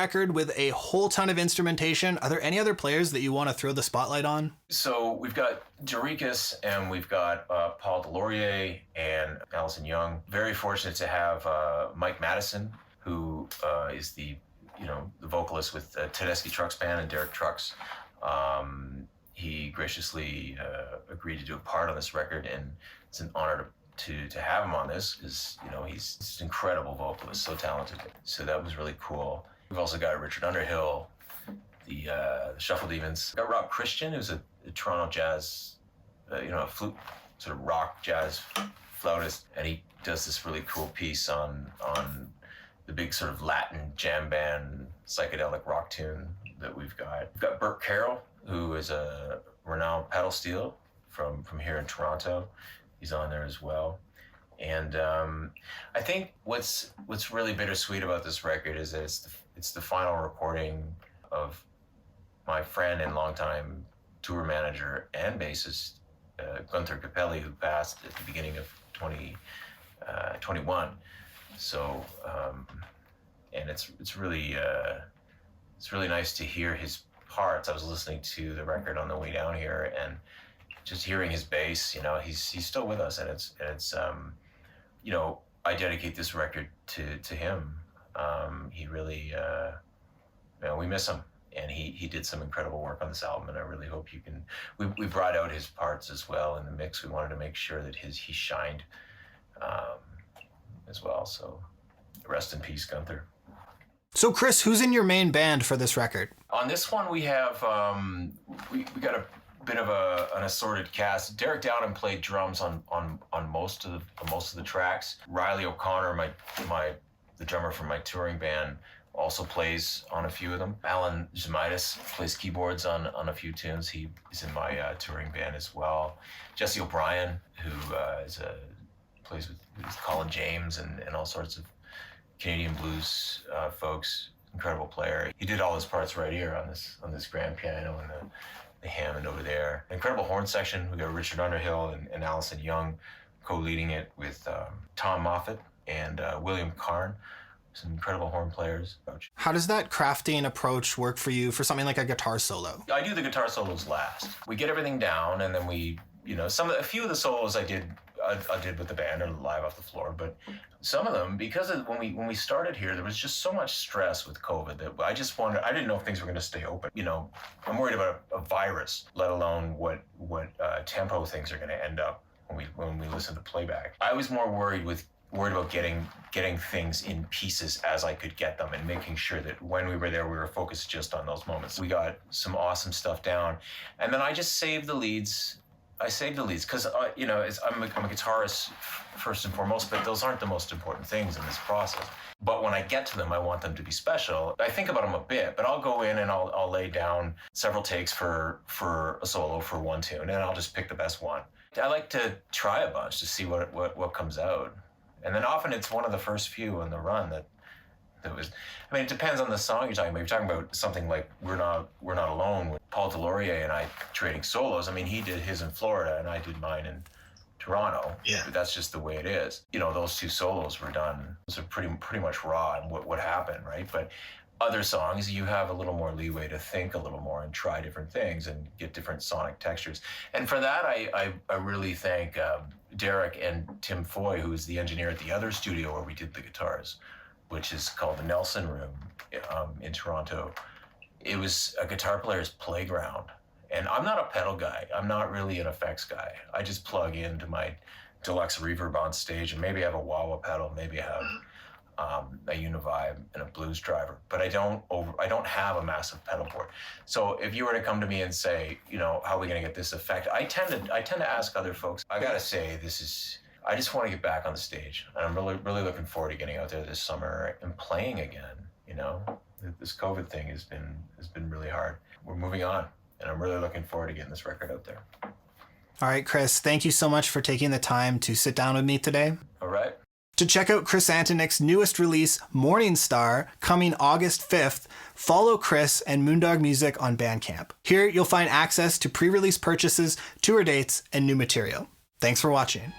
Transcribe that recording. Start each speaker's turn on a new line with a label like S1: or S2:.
S1: record with a whole ton of instrumentation. Are there any other players that you want to throw the spotlight on?
S2: So we've got Dorikas and we've got Paul Delorier and Allison Young. Very fortunate to have Mike Madison, who is the vocalist with Tedeschi Trucks Band and Derek Trucks. He graciously agreed to do a part on this record, and it's an honor to have him on this because he's an incredible vocalist, so talented. So that was really cool. We've also got Richard Underhill, the Shuffle Demons. We've got Rob Christian, who's a Toronto jazz, a flute, sort of rock jazz flautist, and he does this really cool piece on the big sort of Latin jam band psychedelic rock tune that we've got. We've got Burt Carroll, who is a renowned pedal steel from here in Toronto. He's on there as well. And I think what's really bittersweet about this record is that it's the final recording of my friend and longtime tour manager and bassist, Gunther Capelli, who passed at the beginning of 2021. So, and it's really nice to hear his parts. I was listening to the record on the way down here, and just hearing his bass, he's still with us, and it's I dedicate this record to him. He really, we miss him, and he did some incredible work on this album, and I really hope you can. We brought out his parts as well in the mix. We wanted to make sure that he shined as well. So rest in peace, Gunther.
S1: So Chris, who's in your main band for this record?
S2: On this one, we have we got a bit of an assorted cast. Derek Dowden played drums on most of the tracks. Riley O'Connor, the drummer from my touring band, also plays on a few of them. Alan Zamitis plays keyboards on a few tunes. He is in my touring band as well. Jesse O'Brien, who plays with Colin James and all sorts of Canadian blues folks. Incredible player. He did all his parts right here on this grand piano and the Hammond over there. Incredible horn section. We got Richard Underhill and Allison Young co-leading it with Tom Moffat and William Karn. Some incredible horn players.
S1: How does that crafting approach work for you for something like a guitar solo?
S2: I do the guitar solos last. We get everything down, and then we, a few of the solos I did with the band or live off the floor, but some of them, because of when we started here, there was just so much stress with COVID that I didn't know if things were going to stay open. I'm worried about a virus, let alone what tempo things are going to end up when we listen to playback. I was more worried about getting things in pieces as I could get them, and making sure that when we were there, we were focused just on those moments. We got some awesome stuff down, and then I just saved the leads. I saved the leads because, I'm a guitarist first and foremost, but those aren't the most important things in this process. But when I get to them, I want them to be special. I think about them a bit, but I'll go in and I'll lay down several takes for a solo for one tune, and I'll just pick the best one. I like to try a bunch to see what comes out. And then often it's one of the first few in the run that was. I mean, it depends on the song you're talking about. You're talking about something like "We're Not Alone" with Paul Delorier and I trading solos. I mean, he did his in Florida and I did mine in Toronto.
S1: Yeah.
S2: But that's just the way it is. Those two solos were done. Those are pretty much raw and what happened, right? But other songs, you have a little more leeway to think a little more and try different things and get different sonic textures. And for that, I really thank Derek and Tim Foy, who is the engineer at the other studio where we did the guitars, which is called the Nelson Room in Toronto. It was a guitar player's playground. And I'm not a pedal guy. I'm not really an effects guy. I just plug into my deluxe reverb on stage, and maybe I have a wah-wah pedal, maybe I have a Univibe and a blues driver, but I don't have a massive pedal board. So if you were to come to me and say, how are we going to get this effect? I tend to ask other folks. I gotta say, I just want to get back on the stage, and I'm really, really looking forward to getting out there this summer and playing again. This COVID thing has been really hard. We're moving on, and I'm really looking forward to getting this record out there.
S1: All right, Chris, thank you so much for taking the time to sit down with me today.
S2: All right.
S1: To check out Chris Antonik's newest release, Morningstar, coming August 5th, follow Chris and Moondog Music on Bandcamp. Here you'll find access to pre-release purchases, tour dates, and new material. Thanks for watching.